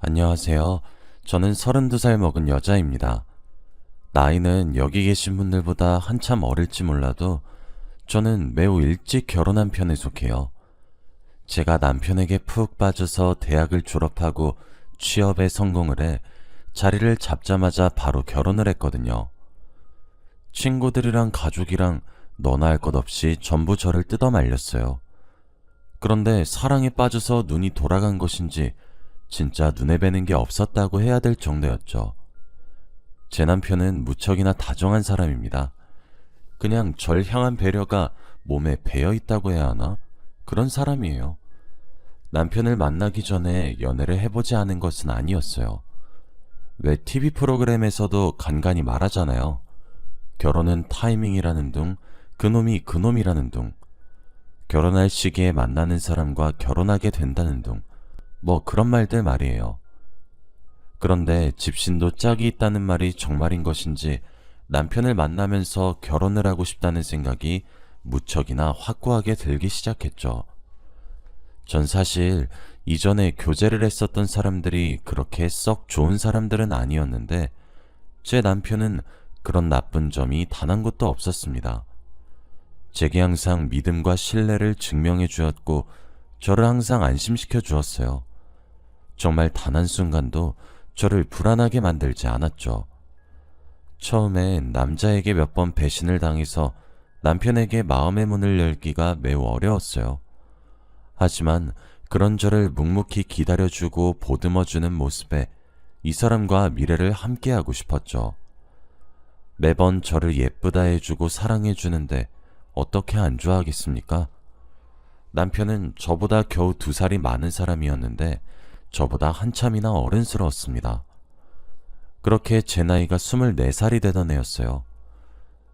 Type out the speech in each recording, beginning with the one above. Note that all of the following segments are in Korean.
안녕하세요. 저는 32살 먹은 여자입니다. 나이는 여기 계신 분들보다 한참 어릴지 몰라도 저는 매우 일찍 결혼한 편에 속해요. 제가 남편에게 푹 빠져서 대학을 졸업하고 취업에 성공을 해 자리를 잡자마자 바로 결혼을 했거든요. 친구들이랑 가족이랑 너나 할 것 없이 전부 저를 뜯어 말렸어요. 그런데 사랑에 빠져서 눈이 돌아간 것인지 진짜 눈에 뵈는 게 없었다고 해야 될 정도였죠. 제 남편은 무척이나 다정한 사람입니다. 그냥 절 향한 배려가 몸에 배어 있다고 해야 하나? 그런 사람이에요. 남편을 만나기 전에 연애를 해보지 않은 것은 아니었어요. 왜 TV 프로그램에서도 간간히 말하잖아요. 결혼은 타이밍이라는 둥, 그놈이 그놈이라는 둥, 결혼할 시기에 만나는 사람과 결혼하게 된다는 둥, 뭐 그런 말들 말이에요. 그런데 집신도 짝이 있다는 말이 정말인 것인지 남편을 만나면서 결혼을 하고 싶다는 생각이 무척이나 확고하게 들기 시작했죠. 전 사실 이전에 교제를 했었던 사람들이 그렇게 썩 좋은 사람들은 아니었는데 제 남편은 그런 나쁜 점이 단 한 곳도 없었습니다. 제게 항상 믿음과 신뢰를 증명해 주었고 저를 항상 안심시켜 주었어요. 정말 단 한순간도 저를 불안하게 만들지 않았죠. 처음엔 남자에게 몇 번 배신을 당해서 남편에게 마음의 문을 열기가 매우 어려웠어요. 하지만 그런 저를 묵묵히 기다려주고 보듬어주는 모습에 이 사람과 미래를 함께하고 싶었죠. 매번 저를 예쁘다 해주고 사랑해주는데 어떻게 안 좋아하겠습니까? 남편은 저보다 겨우 2살이 많은 사람이었는데 저보다 한참이나 어른스러웠습니다. 그렇게 제 나이가 24살이 되던 해였어요.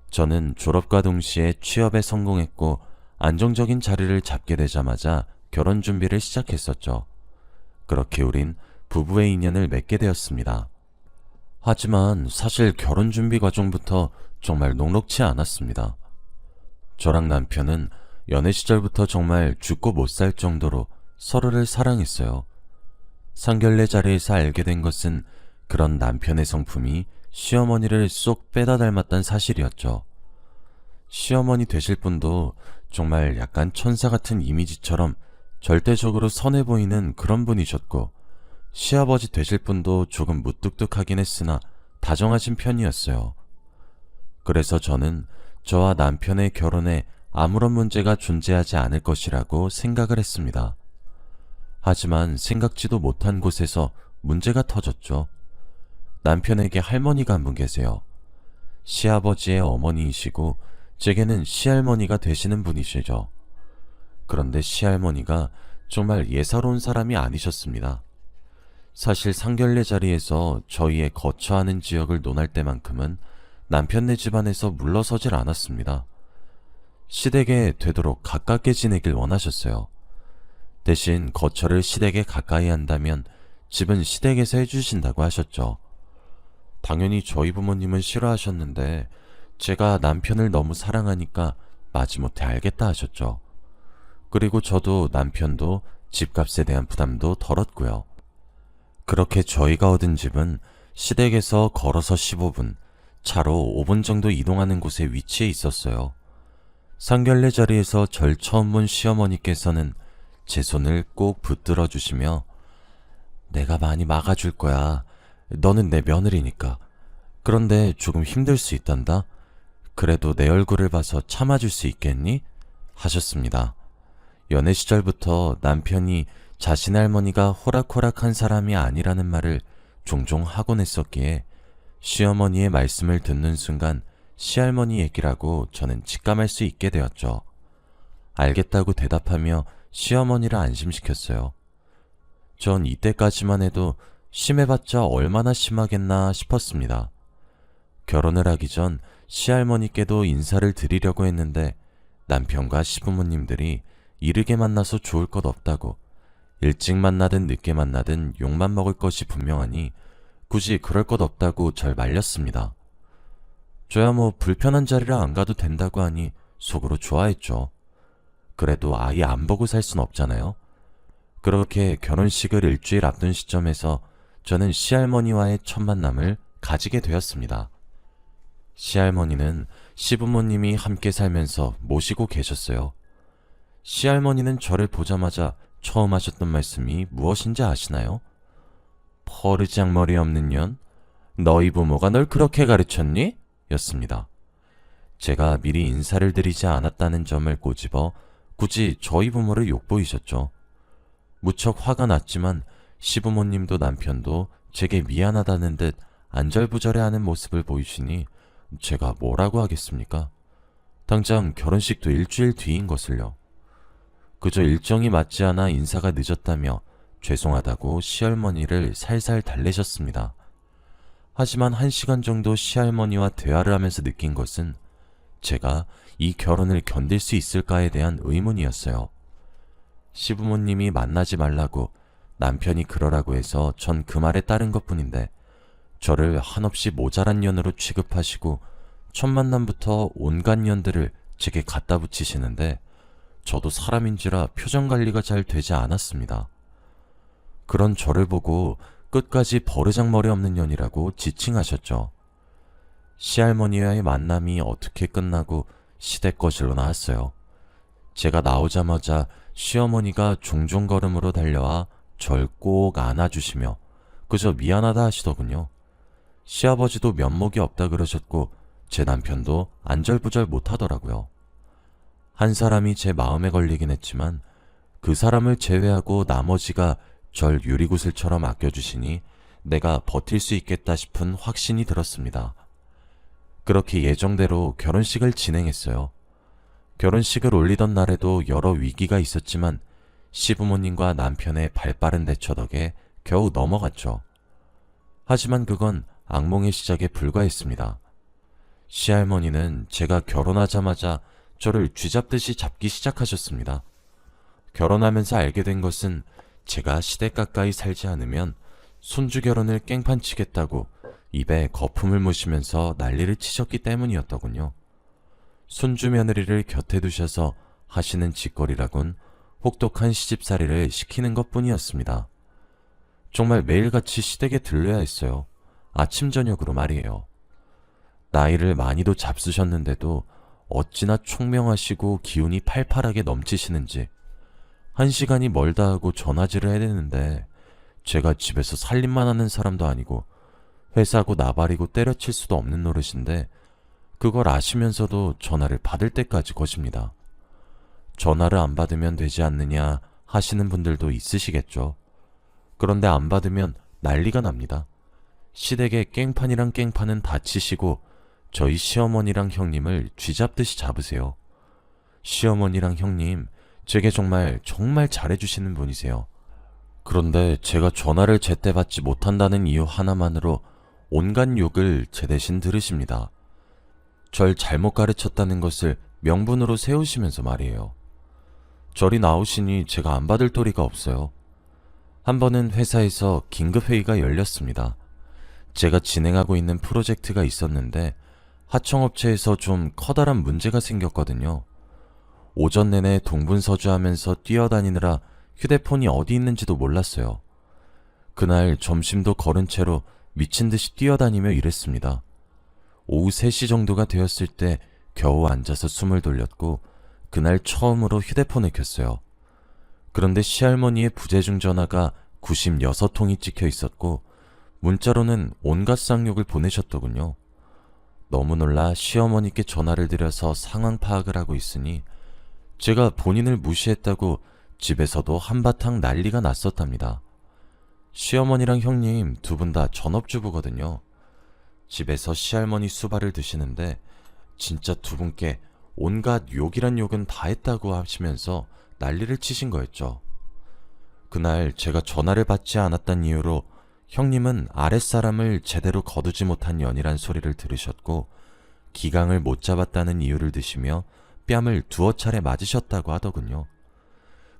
저는 졸업과 동시에 취업에 성공했고 안정적인 자리를 잡게 되자마자 결혼 준비를 시작했었죠. 그렇게 우린 부부의 인연을 맺게 되었습니다. 하지만 사실 결혼 준비 과정부터 정말 녹록치 않았습니다. 저랑 남편은 연애 시절부터 정말 죽고 못 살 정도로 서로를 사랑했어요. 상견례 자리에서 알게 된 것은 그런 남편의 성품이 시어머니를 쏙 빼다 닮았다는 사실이었죠. 시어머니 되실 분도 정말 약간 천사 같은 이미지처럼 절대적으로 선해 보이는 그런 분이셨고, 시아버지 되실 분도 조금 무뚝뚝하긴 했으나 다정하신 편이었어요. 그래서 저는 저와 남편의 결혼에 아무런 문제가 존재하지 않을 것이라고 생각을 했습니다. 하지만 생각지도 못한 곳에서 문제가 터졌죠. 남편에게 할머니가 한 분 계세요. 시아버지의 어머니이시고 제게는 시할머니가 되시는 분이시죠. 그런데 시할머니가 정말 예사로운 사람이 아니셨습니다. 사실 상견례 자리에서 저희의 거처하는 지역을 논할 때만큼은 남편네 집안에서 물러서질 않았습니다. 시댁에 되도록 가깝게 지내길 원하셨어요. 대신 거처를 시댁에 가까이 한다면 집은 시댁에서 해주신다고 하셨죠. 당연히 저희 부모님은 싫어하셨는데 제가 남편을 너무 사랑하니까 마지못해 알겠다 하셨죠. 그리고 저도 남편도 집값에 대한 부담도 덜었고요. 그렇게 저희가 얻은 집은 시댁에서 걸어서 15분, 차로 5분 정도 이동하는 곳에 위치해 있었어요. 상견례 자리에서 절 처음 본 시어머니께서는 제 손을 꼭 붙들어 주시며 내가 많이 막아줄 거야. 너는 내 며느리니까. 그런데 조금 힘들 수 있단다. 그래도 내 얼굴을 봐서 참아줄 수 있겠니? 하셨습니다. 연애 시절부터 남편이 자신의 할머니가 호락호락한 사람이 아니라는 말을 종종 하곤 했었기에 시어머니의 말씀을 듣는 순간 시할머니 얘기라고 저는 직감할 수 있게 되었죠. 알겠다고 대답하며 시어머니를 안심시켰어요. 전 이때까지만 해도 심해봤자 얼마나 심하겠나 싶었습니다. 결혼을 하기 전 시할머니께도 인사를 드리려고 했는데 남편과 시부모님들이 이르게 만나서 좋을 것 없다고, 일찍 만나든 늦게 만나든 욕만 먹을 것이 분명하니 굳이 그럴 것 없다고 절 말렸습니다. 저야 뭐 불편한 자리를 안 가도 된다고 하니 속으로 좋아했죠. 그래도 아예 안 보고 살 순 없잖아요. 그렇게 결혼식을 일주일 앞둔 시점에서 저는 시할머니와의 첫 만남을 가지게 되었습니다. 시할머니는 시부모님이 함께 살면서 모시고 계셨어요. 시할머니는 저를 보자마자 처음 하셨던 말씀이 무엇인지 아시나요? 퍼르장머리 없는 년, 너희 부모가 널 그렇게 가르쳤니? 였습니다. 제가 미리 인사를 드리지 않았다는 점을 꼬집어 굳이 저희 부모를 욕보이셨죠. 무척 화가 났지만 시부모님도 남편도 제게 미안하다는 듯 안절부절해하는 모습을 보이시니 제가 뭐라고 하겠습니까? 당장 결혼식도 일주일 뒤인 것을요. 그저 일정이 맞지 않아 인사가 늦었다며 죄송하다고 시할머니를 살살 달래셨습니다. 하지만 1시간 정도 시할머니와 대화를 하면서 느낀 것은 제가 이 결혼을 견딜 수 있을까에 대한 의문이었어요. 시부모님이 만나지 말라고 남편이 그러라고 해서 전 그 말에 따른 것뿐인데 저를 한없이 모자란 년으로 취급하시고 첫 만남부터 온갖 년들을 제게 갖다 붙이시는데 저도 사람인지라 표정 관리가 잘 되지 않았습니다. 그런 저를 보고 끝까지 버르장머리 없는 년이라고 지칭하셨죠. 시할머니와의 만남이 어떻게 끝나고 시댁거실로 나왔어요. 제가 나오자마자 시어머니가 종종 걸음으로 달려와 절 꼭 안아주시며 그저 미안하다 하시더군요. 시아버지도 면목이 없다 그러셨고 제 남편도 안절부절 못하더라고요. 한 사람이 제 마음에 걸리긴 했지만 그 사람을 제외하고 나머지가 절 유리구슬처럼 아껴주시니 내가 버틸 수 있겠다 싶은 확신이 들었습니다. 그렇게 예정대로 결혼식을 진행했어요. 결혼식을 올리던 날에도 여러 위기가 있었지만 시부모님과 남편의 발빠른 대처 덕에 겨우 넘어갔죠. 하지만 그건 악몽의 시작에 불과했습니다. 시할머니는 제가 결혼하자마자 저를 쥐잡듯이 잡기 시작하셨습니다. 결혼하면서 알게 된 것은 제가 시댁 가까이 살지 않으면 손주 결혼을 깽판치겠다고 입에 거품을 무시면서 난리를 치셨기 때문이었더군요. 손주 며느리를 곁에 두셔서 하시는 짓거리라곤 혹독한 시집살이를 시키는 것뿐이었습니다. 정말 매일같이 시댁에 들러야 했어요. 아침 저녁으로 말이에요. 나이를 많이도 잡수셨는데도 어찌나 총명하시고 기운이 팔팔하게 넘치시는지 1시간이 멀다 하고 전화질을 해야 되는데 제가 집에서 살림만 하는 사람도 아니고 회사고 나발이고 때려칠 수도 없는 노릇인데 그걸 아시면서도 전화를 받을 때까지 거십니다. 전화를 안 받으면 되지 않느냐 하시는 분들도 있으시겠죠. 그런데 안 받으면 난리가 납니다. 시댁에 깽판이랑 깽판은 다 치시고 저희 시어머니랑 형님을 쥐잡듯이 잡으세요. 시어머니랑 형님, 제게 정말 잘해주시는 분이세요. 그런데 제가 전화를 제때 받지 못한다는 이유 하나만으로 온갖 욕을 제 대신 들으십니다. 절 잘못 가르쳤다는 것을 명분으로 세우시면서 말이에요. 절이 나오시니 제가 안 받을 도리가 없어요. 한 번은 회사에서 긴급회의가 열렸습니다. 제가 진행하고 있는 프로젝트가 있었는데 하청업체에서 좀 커다란 문제가 생겼거든요. 오전 내내 동분서주하면서 뛰어다니느라 휴대폰이 어디 있는지도 몰랐어요. 그날 점심도 거른 채로 미친 듯이 뛰어다니며 일했습니다. 오후 3시 정도가 되었을 때 겨우 앉아서 숨을 돌렸고 그날 처음으로 휴대폰을 켰어요. 그런데 시할머니의 부재중 전화가 96통이 찍혀 있었고 문자로는 온갖 쌍욕을 보내셨더군요. 너무 놀라 시어머니께 전화를 드려서 상황 파악을 하고 있으니 제가 본인을 무시했다고 집에서도 한바탕 난리가 났었답니다. 시어머니랑 형님 두 분 다 전업주부거든요. 집에서 시할머니 수발을 드시는데 진짜 두 분께 온갖 욕이란 욕은 다 했다고 하시면서 난리를 치신 거였죠. 그날 제가 전화를 받지 않았다는 이유로 형님은 아랫사람을 제대로 거두지 못한 년이란 소리를 들으셨고 기강을 못 잡았다는 이유를 드시며 뺨을 2차례 맞으셨다고 하더군요.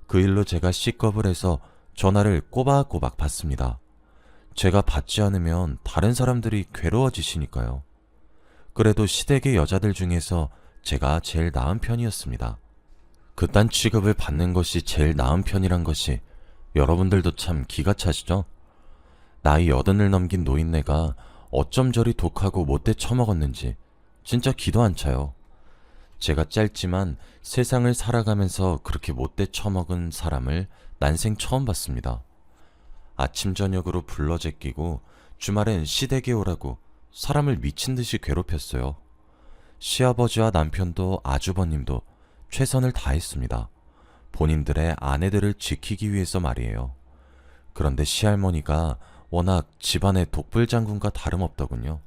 그 일로 제가 C겁을 해서 전화를 꼬박꼬박 받습니다. 제가 받지 않으면 다른 사람들이 괴로워지시니까요. 그래도 시댁의 여자들 중에서 제가 제일 나은 편이었습니다. 그딴 취급을 받는 것이 제일 나은 편이란 것이 여러분들도 참 기가 차시죠? 나이 80을 넘긴 노인네가 어쩜 저리 독하고 못돼 처먹었는지 진짜 기도 안 차요. 제가 짧지만 세상을 살아가면서 그렇게 못돼 처먹은 사람을 난생 처음 봤습니다. 아침 저녁으로 불러 제끼고 주말엔 시댁에 오라고 사람을 미친 듯이 괴롭혔어요. 시아버지와 남편도 아주버님도 최선을 다했습니다. 본인들의 아내들을 지키기 위해서 말이에요. 그런데 시할머니가 워낙 집안의 독불장군과 다름없더군요.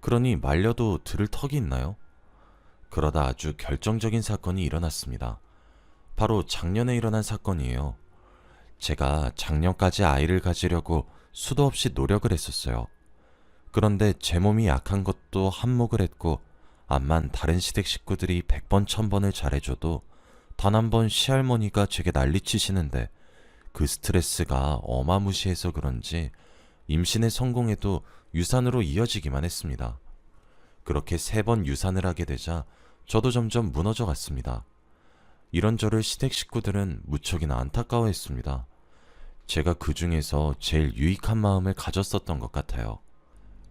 그러니 말려도 들을 턱이 있나요? 그러다 아주 결정적인 사건이 일어났습니다. 바로 작년에 일어난 사건이에요. 제가 작년까지 아이를 가지려고 수도 없이 노력을 했었어요. 그런데 제 몸이 약한 것도 한몫을 했고, 암만 다른 시댁 식구들이 100번 1000번을 잘해줘도 단 한 번 시할머니가 제게 난리치시는데 그 스트레스가 어마무시해서 그런지 임신에 성공해도 유산으로 이어지기만 했습니다. 그렇게 3번 유산을 하게 되자 저도 점점 무너져 갔습니다. 이런 저를 시댁 식구들은 무척이나 안타까워했습니다. 제가 그 중에서 제일 유익한 마음을 가졌었던 것 같아요.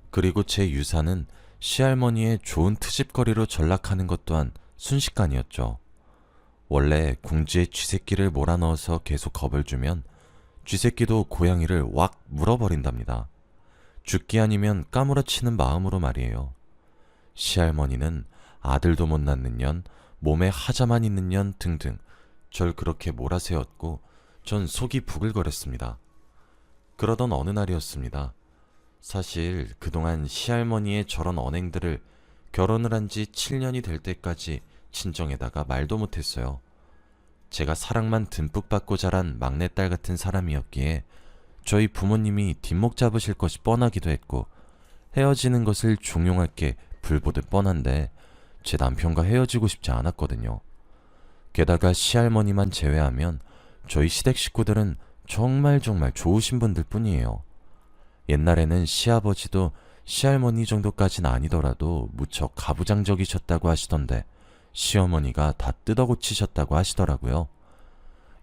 그리고 제 유산은 시할머니의 좋은 트집거리로 전락하는 것 또한 순식간이었죠. 원래 궁지에 쥐새끼를 몰아넣어서 계속 겁을 주면 쥐새끼도 고양이를 왁 물어버린답니다. 죽기 아니면 까무러치는 마음으로 말이에요. 시할머니는 아들도 못 낳는 년, 몸에 하자만 있는 년 등등 절 그렇게 몰아세웠고 전 속이 부글거렸습니다. 그러던 어느 날이었습니다. 사실 그동안 시할머니의 저런 언행들을 결혼을 한 지 7년이 될 때까지 친정에다가 말도 못했어요. 제가 사랑만 듬뿍 받고 자란 막내딸 같은 사람이었기에 저희 부모님이 뒷목 잡으실 것이 뻔하기도 했고 헤어지는 것을 종용할 게 불보듯 뻔한데 제 남편과 헤어지고 싶지 않았거든요. 게다가 시할머니만 제외하면 저희 시댁 식구들은 정말 좋으신 분들 뿐이에요. 옛날에는 시아버지도 시할머니 정도까진 아니더라도 무척 가부장적이셨다고 하시던데 시어머니가 다 뜯어고치셨다고 하시더라고요.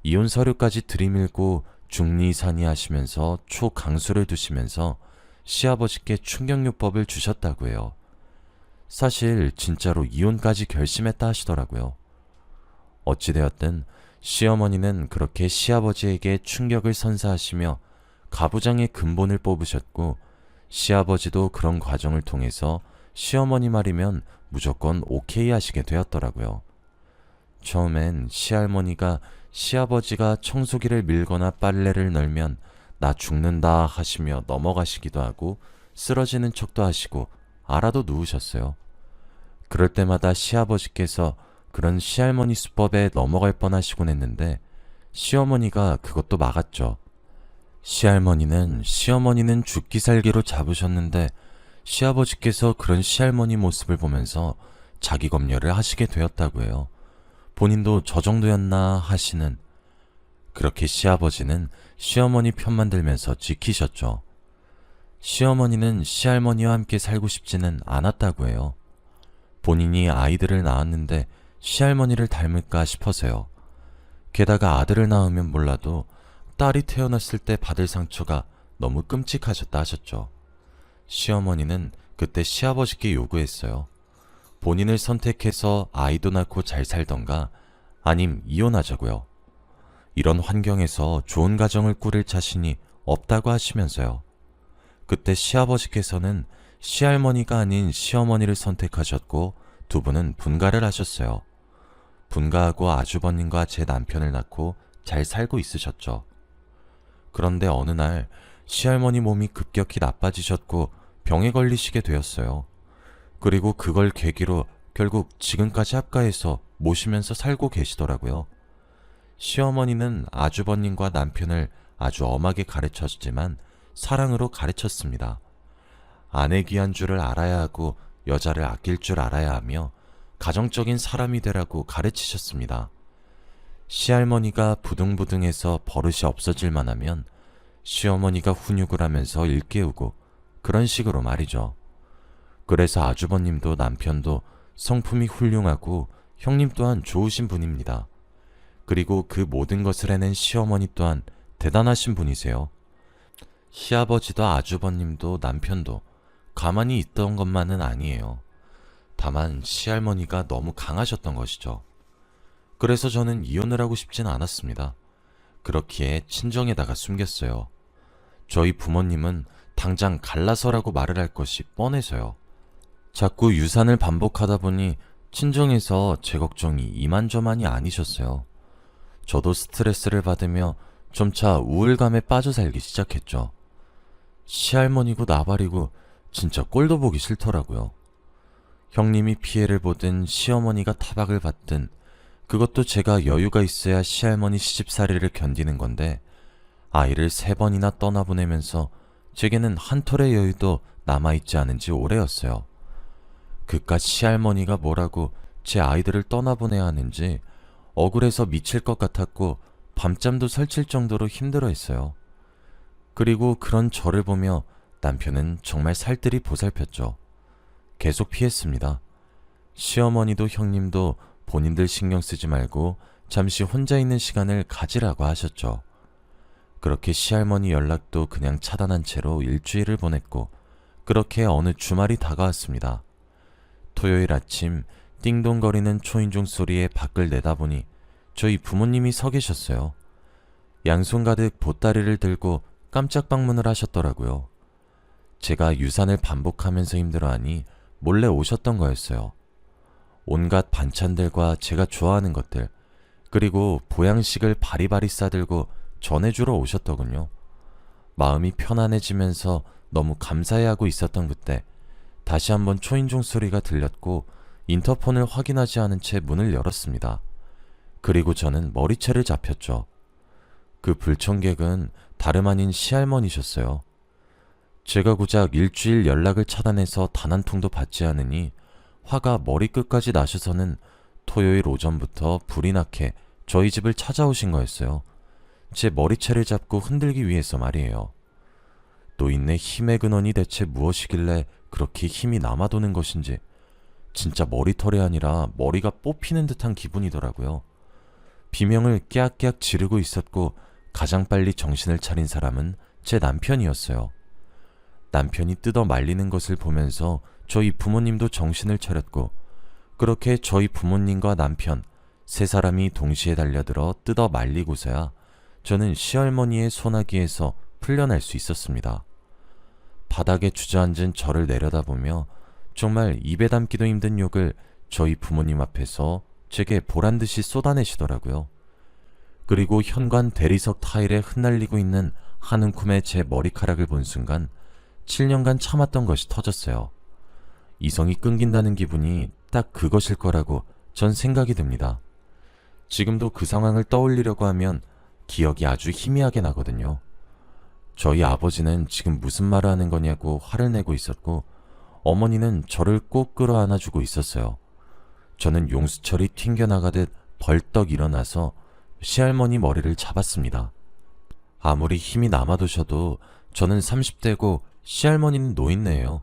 이혼 서류까지 들이밀고 중리산의 하시면서 초강수를 두시면서 시아버지께 충격요법을 주셨다고 해요. 사실 진짜로 이혼까지 결심했다 하시더라고요. 어찌되었든 시어머니는 그렇게 시아버지에게 충격을 선사하시며 가부장의 근본을 뽑으셨고 시아버지도 그런 과정을 통해서 시어머니 말이면 무조건 오케이 하시게 되었더라고요. 처음엔 시할머니가 시아버지가 청소기를 밀거나 빨래를 널면 나 죽는다 하시며 넘어가시기도 하고 쓰러지는 척도 하시고 알아도 누우셨어요. 그럴 때마다 시아버지께서 그런 시할머니 수법에 넘어갈 뻔하시곤 했는데 시어머니가 그것도 막았죠. 시어머니는 죽기 살기로 잡으셨는데 시아버지께서 그런 시할머니 모습을 보면서 자기 검열을 하시게 되었다고 해요. 본인도 저 정도였나 하시는. 그렇게 시아버지는 시어머니 편만 들면서 지키셨죠. 시어머니는 시할머니와 함께 살고 싶지는 않았다고 해요. 본인이 아이들을 낳았는데 시할머니를 닮을까 싶어서요. 게다가 아들을 낳으면 몰라도 딸이 태어났을 때 받을 상처가 너무 끔찍하셨다 하셨죠. 시어머니는 그때 시아버지께 요구했어요. 본인을 선택해서 아이도 낳고 잘 살던가 아님 이혼하자고요. 이런 환경에서 좋은 가정을 꾸릴 자신이 없다고 하시면서요. 그때 시아버지께서는 시할머니가 아닌 시어머니를 선택하셨고 두 분은 분가를 하셨어요. 분가하고 아주버님과 제 남편을 낳고 잘 살고 있으셨죠. 그런데 어느 날 시할머니 몸이 급격히 나빠지셨고 병에 걸리시게 되었어요. 그리고 그걸 계기로 결국 지금까지 합가해서 모시면서 살고 계시더라고요. 시어머니는 아주버님과 남편을 아주 엄하게 가르쳤지만 사랑으로 가르쳤습니다. 아내 귀한 줄을 알아야 하고 여자를 아낄 줄 알아야 하며 가정적인 사람이 되라고 가르치셨습니다. 시할머니가 부둥부둥해서 버릇이 없어질만 하면 시어머니가 훈육을 하면서 일깨우고 그런 식으로 말이죠. 그래서 아주버님도 남편도 성품이 훌륭하고 형님 또한 좋으신 분입니다. 그리고 그 모든 것을 해낸 시어머니 또한 대단하신 분이세요. 시아버지도 아주버님도 남편도 가만히 있던 것만은 아니에요. 다만 시할머니가 너무 강하셨던 것이죠. 그래서 저는 이혼을 하고 싶진 않았습니다. 그렇기에 친정에다가 숨겼어요. 저희 부모님은 당장 갈라서라고 말을 할 것이 뻔해서요. 자꾸 유산을 반복하다 보니 친정에서 제 걱정이 이만저만이 아니셨어요. 저도 스트레스를 받으며 점차 우울감에 빠져 살기 시작했죠. 시할머니고 나발이고 진짜 꼴도 보기 싫더라고요. 형님이 피해를 보든 시어머니가 타박을 받든 그것도 제가 여유가 있어야 시할머니 시집살이를 견디는 건데 아이를 3번이나 떠나보내면서 제게는 한 톨의 여유도 남아있지 않은 지 오래였어요. 그깟 시할머니가 뭐라고 제 아이들을 떠나보내야 하는지 억울해서 미칠 것 같았고 밤잠도 설칠 정도로 힘들어했어요. 그리고 그런 저를 보며 남편은 정말 살뜰히 보살폈죠. 계속 피했습니다. 시어머니도 형님도 본인들 신경 쓰지 말고 잠시 혼자 있는 시간을 가지라고 하셨죠. 그렇게 시할머니 연락도 그냥 차단한 채로 일주일을 보냈고 그렇게 어느 주말이 다가왔습니다. 토요일 아침 띵동거리는 초인종 소리에 밖을 내다보니 저희 부모님이 서 계셨어요. 양손 가득 보따리를 들고 깜짝 방문을 하셨더라고요. 제가 유산을 반복하면서 힘들어하니 몰래 오셨던 거였어요. 온갖 반찬들과 제가 좋아하는 것들, 그리고 보양식을 바리바리 싸들고 전해주러 오셨더군요. 마음이 편안해지면서 너무 감사해하고 있었던 그때 다시 한번 초인종 소리가 들렸고 인터폰을 확인하지 않은 채 문을 열었습니다. 그리고 저는 머리채를 잡혔죠. 그 불청객은 다름 아닌 시할머니셨어요. 제가 고작 일주일 연락을 차단해서 단 한 통도 받지 않으니 화가 머리끝까지 나셔서는 토요일 오전부터 불이 나게 저희 집을 찾아오신 거였어요. 제 머리채를 잡고 흔들기 위해서 말이에요. 노인네 힘의 근원이 대체 무엇이길래 그렇게 힘이 남아도는 것인지 진짜 머리털이 아니라 머리가 뽑히는 듯한 기분이더라고요. 비명을 깨악깨악 지르고 있었고 가장 빨리 정신을 차린 사람은 제 남편이었어요. 남편이 뜯어 말리는 것을 보면서 저희 부모님도 정신을 차렸고 그렇게 저희 부모님과 남편 3사람이 동시에 달려들어 뜯어 말리고서야 저는 시할머니의 소나기에서 풀려날 수 있었습니다. 바닥에 주저앉은 저를 내려다보며 정말 입에 담기도 힘든 욕을 저희 부모님 앞에서 제게 보란듯이 쏟아내시더라고요. 그리고 현관 대리석 타일에 흩날리고 있는 한 움큼의 제 머리카락을 본 순간 7년간 참았던 것이 터졌어요. 이성이 끊긴다는 기분이 딱 그것일 거라고 전 생각이 듭니다. 지금도 그 상황을 떠올리려고 하면 기억이 아주 희미하게 나거든요. 저희 아버지는 지금 무슨 말을 하는 거냐고 화를 내고 있었고 어머니는 저를 꼭 끌어안아주고 있었어요. 저는 용수철이 튕겨나가듯 벌떡 일어나서 시할머니 머리를 잡았습니다. 아무리 힘이 남아도셔도 저는 30대고 시할머니는 노인네예요.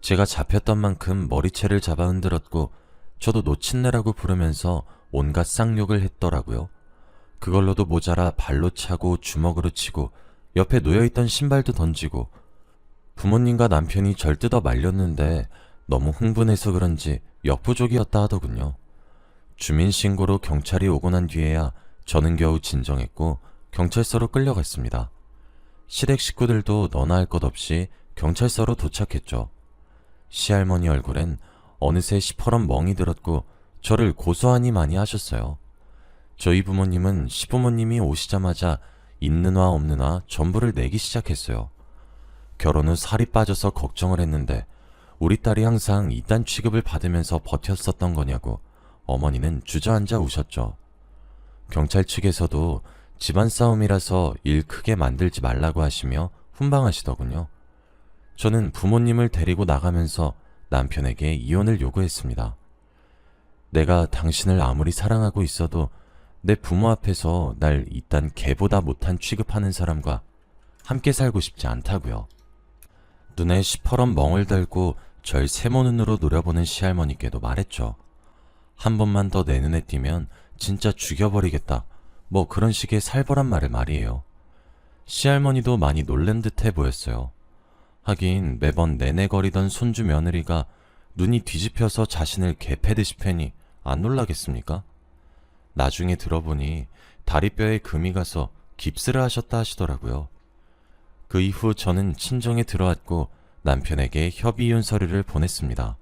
제가 잡혔던 만큼 머리채를 잡아 흔들었고 저도 노친네라고 부르면서 온갖 쌍욕을 했더라고요. 그걸로도 모자라 발로 차고 주먹으로 치고 옆에 놓여있던 신발도 던지고 부모님과 남편이 절 뜯어 말렸는데 너무 흥분해서 그런지 역부족이었다 하더군요. 주민신고로 경찰이 오고 난 뒤에야 저는 겨우 진정했고 경찰서로 끌려갔습니다. 시댁 식구들도 너나 할 것 없이 경찰서로 도착했죠. 시할머니 얼굴엔 어느새 시퍼런 멍이 들었고 저를 고소하니 많이 하셨어요. 저희 부모님은 시부모님이 오시자마자 있는 화 없는 화 전부를 내기 시작했어요. 결혼 후 살이 빠져서 걱정을 했는데 우리 딸이 항상 이딴 취급을 받으면서 버텼었던 거냐고 어머니는 주저앉아 우셨죠. 경찰 측에서도 집안 싸움이라서 일 크게 만들지 말라고 하시며 훈방하시더군요. 저는 부모님을 데리고 나가면서 남편에게 이혼을 요구했습니다. 내가 당신을 아무리 사랑하고 있어도 내 부모 앞에서 날 이딴 개보다 못한 취급하는 사람과 함께 살고 싶지 않다고요. 눈에 시퍼런 멍을 달고 절 세모 눈으로 노려보는 시할머니께도 말했죠. 한 번만 더 내 눈에 띄면 진짜 죽여버리겠다. 뭐 그런 식의 살벌한 말을 말이에요. 시할머니도 많이 놀란 듯해 보였어요. 하긴 매번 내내거리던 손주 며느리가 눈이 뒤집혀서 자신을 개패듯이 패니 안 놀라겠습니까? 나중에 들어보니 다리뼈에 금이 가서 깁스를 하셨다 하시더라고요. 그 이후 저는 친정에 들어왔고 남편에게 협의이혼 서류를 보냈습니다.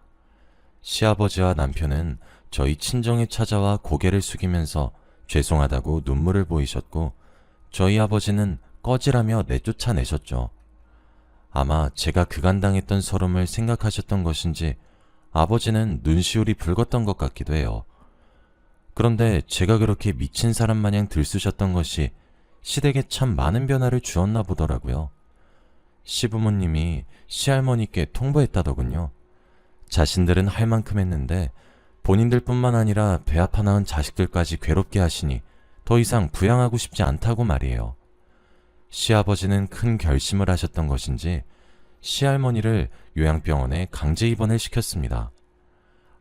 시아버지와 남편은 저희 친정에 찾아와 고개를 숙이면서 죄송하다고 눈물을 보이셨고 저희 아버지는 꺼지라며 내쫓아내셨죠. 아마 제가 그간 당했던 서름을 생각하셨던 것인지 아버지는 눈시울이 붉었던 것 같기도 해요. 그런데 제가 그렇게 미친 사람 마냥 들쑤셨던 것이 시댁에 참 많은 변화를 주었나 보더라고요. 시부모님이 시할머니께 통보했다더군요. 자신들은 할 만큼 했는데 본인들뿐만 아니라 배 아파 낳은 자식들까지 괴롭게 하시니 더 이상 부양하고 싶지 않다고 말이에요. 시아버지는 큰 결심을 하셨던 것인지 시할머니를 요양병원에 강제 입원을 시켰습니다.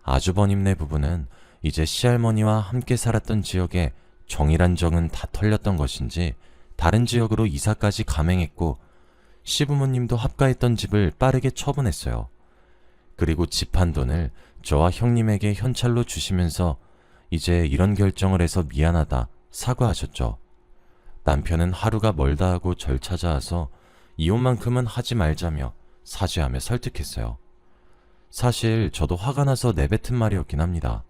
아주버님네 부부는 이제 시할머니와 함께 살았던 지역에 정이란 정은 다 털렸던 것인지 다른 지역으로 이사까지 감행했고 시부모님도 합가했던 집을 빠르게 처분했어요. 그리고 집 한 돈을 저와 형님에게 현찰로 주시면서 이제 이런 결정을 해서 미안하다 사과하셨죠. 남편은 하루가 멀다 하고 절 찾아와서 이혼만큼은 하지 말자며 사죄하며 설득했어요. 사실 저도 화가 나서 내뱉은 말이었긴 합니다.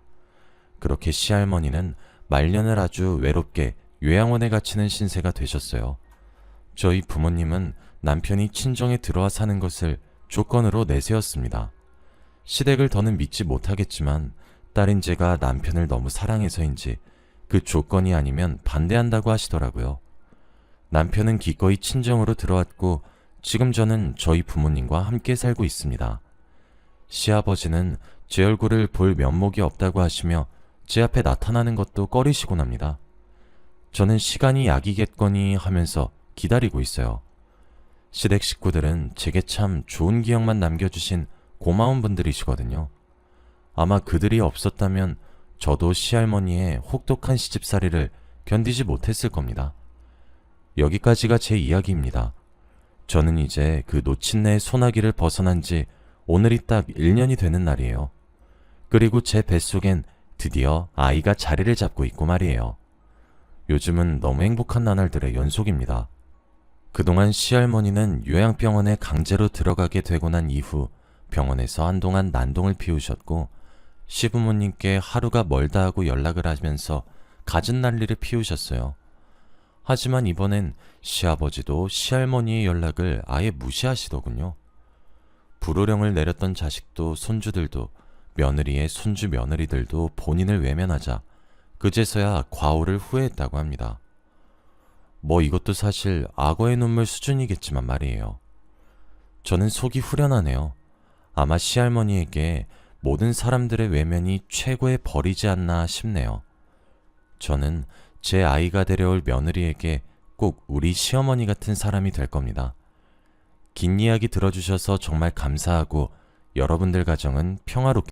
그렇게 시할머니는 말년을 아주 외롭게 요양원에 갇히는 신세가 되셨어요. 저희 부모님은 남편이 친정에 들어와 사는 것을 조건으로 내세웠습니다. 시댁을 더는 믿지 못하겠지만 딸인 제가 남편을 너무 사랑해서인지 그 조건이 아니면 반대한다고 하시더라고요. 남편은 기꺼이 친정으로 들어왔고 지금 저는 저희 부모님과 함께 살고 있습니다. 시아버지는 제 얼굴을 볼 면목이 없다고 하시며 제 앞에 나타나는 것도 꺼리시곤 합니다. 저는 시간이 약이겠거니 하면서 기다리고 있어요. 시댁 식구들은 제게 참 좋은 기억만 남겨주신 고마운 분들이시거든요. 아마 그들이 없었다면 저도 시할머니의 혹독한 시집살이를 견디지 못했을 겁니다. 여기까지가 제 이야기입니다. 저는 이제 그 노친네의 소나기를 벗어난 지 오늘이 딱 1년이 되는 날이에요. 그리고 제 뱃속엔 드디어 아이가 자리를 잡고 있고 말이에요. 요즘은 너무 행복한 나날들의 연속입니다. 그동안 시할머니는 요양병원에 강제로 들어가게 되고 난 이후 병원에서 한동안 난동을 피우셨고 시부모님께 하루가 멀다 하고 연락을 하면서 갖은 난리를 피우셨어요. 하지만 이번엔 시아버지도 시할머니의 연락을 아예 무시하시더군요. 불호령을 내렸던 자식도 손주들도 며느리의 손주 며느리들도 본인을 외면하자 그제서야 과오를 후회했다고 합니다. 뭐 이것도 사실 악어의 눈물 수준이겠지만 말이에요. 저는 속이 후련하네요. 아마 시할머니에게 모든 사람들의 외면이 최고의 벌이지 않나 싶네요. 저는 제 아이가 데려올 며느리에게 꼭 우리 시어머니 같은 사람이 될 겁니다. 긴 이야기 들어주셔서 정말 감사하고 여러분들 가정은 평화롭게